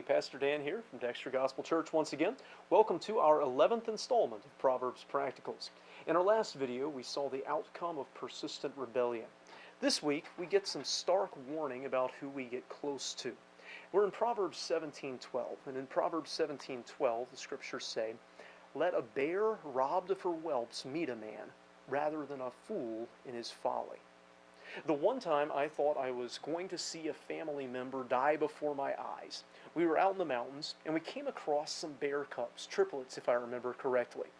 Pastor Dan here from Dexter Gospel Church once again. Welcome to our 11th installment of Proverbs Practicals. In our last video, we saw the outcome of persistent rebellion. This week, we get some stark warning about who we get close to. We're in Proverbs 17:12, and in Proverbs 17:12, the scriptures say, "Let a bear robbed of her whelps meet a man, rather than a fool in his folly." The one time I thought I was going to see a family member die before my eyes, we were out in the mountains and we came across some bear cubs, triplets if I remember correctly.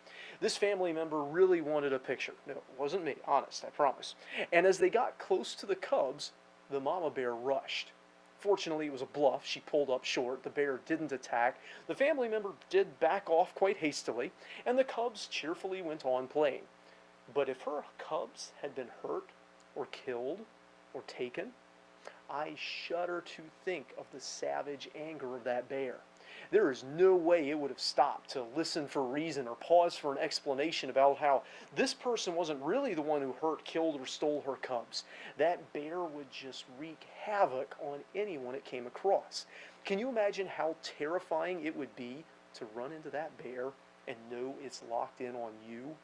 This family member really wanted a picture. No, it wasn't me, honest, I promise. And as they got close to the cubs, the mama bear rushed. Fortunately, it was a bluff. She pulled up short. The bear didn't attack. The family member did back off quite hastily, and the cubs cheerfully went on playing. But if her cubs had been hurt, or killed, or taken, I shudder to think of the savage anger of that bear. There is no way it would have stopped to listen for reason or pause for an explanation about how this person wasn't really the one who hurt, killed, or stole her cubs. That bear would just wreak havoc on anyone it came across. Can you imagine how terrifying it would be to run into that bear and know it's locked in on you?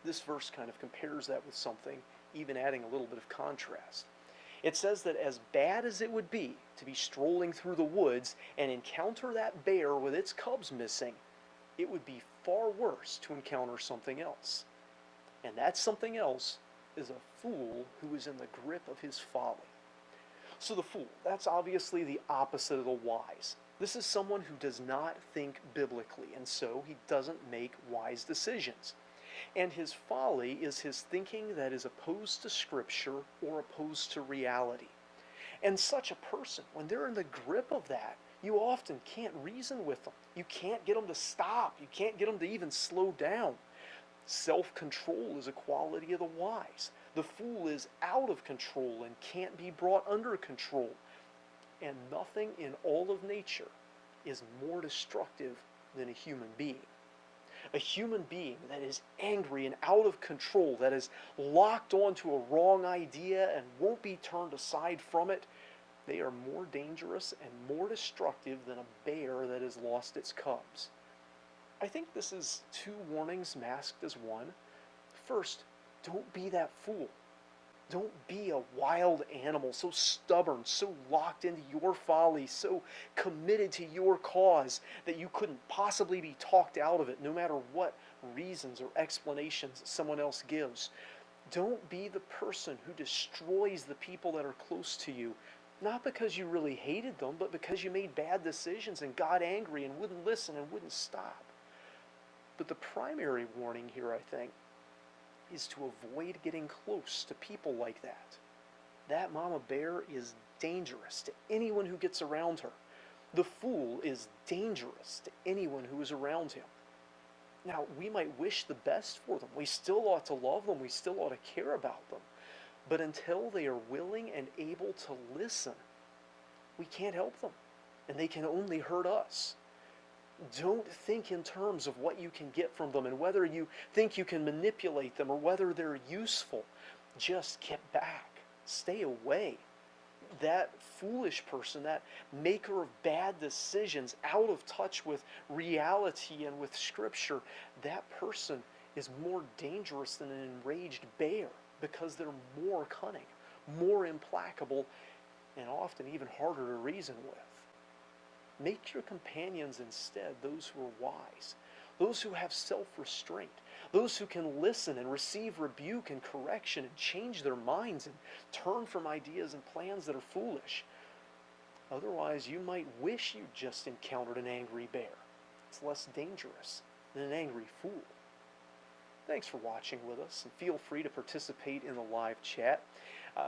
This verse kind of compares that with something, even adding a little bit of contrast. It says that as bad as it would be to be strolling through the woods and encounter that bear with its cubs missing, it would be far worse to encounter something else. And that something else is a fool who is in the grip of his folly. So the fool, that's obviously the opposite of the wise. This is someone who does not think biblically, and so he doesn't make wise decisions. And his folly is his thinking that is opposed to Scripture or opposed to reality. And such a person, when they're in the grip of that, you often can't reason with them. You can't get them to stop. You can't get them to even slow down. Self-control is a quality of the wise. The fool is out of control and can't be brought under control. And nothing in all of nature is more destructive than a human being. A human being that is angry and out of control, that is locked onto a wrong idea and won't be turned aside from it, they are more dangerous and more destructive than a bear that has lost its cubs. I think this is two warnings masked as one. First, don't be that fool. Don't be a wild animal, so stubborn, so locked into your folly, so committed to your cause that you couldn't possibly be talked out of it, no matter what reasons or explanations someone else gives. Don't be the person who destroys the people that are close to you, not because you really hated them, but because you made bad decisions and got angry and wouldn't listen and wouldn't stop. But the primary warning here, I think, is to avoid getting close to people like that. That mama bear is dangerous to anyone who gets around her. The fool is dangerous to anyone who is around him. Now, we might wish the best for them. We still ought to love them. We still ought to care about them. But until they are willing and able to listen, we can't help them. And they can only hurt us. Don't think in terms of what you can get from them and whether you think you can manipulate them or whether they're useful. Just get back. Stay away. That foolish person, that maker of bad decisions, out of touch with reality and with Scripture, that person is more dangerous than an enraged bear because they're more cunning, more implacable, and often even harder to reason with. Make your companions instead those who are wise, those who have self-restraint, those who can listen and receive rebuke and correction and change their minds and turn from ideas and plans that are foolish. Otherwise, you might wish you just encountered an angry bear. It's less dangerous than an angry fool. Thanks for watching with us, and feel free to participate in the live chat.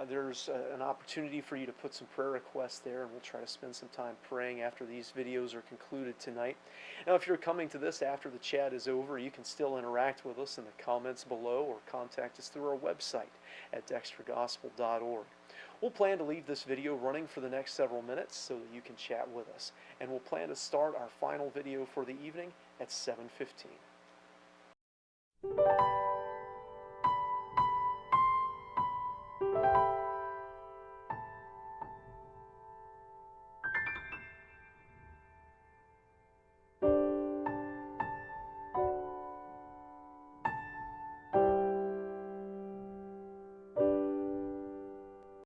There's an opportunity for you to put some prayer requests there, and we'll try to spend some time praying after these videos are concluded tonight. Now, if you're coming to this after the chat is over, you can still interact with us in the comments below or contact us through our website at dextergospel.org. We'll plan to leave this video running for the next several minutes so that you can chat with us, and we'll plan to start our final video for the evening at 7:15.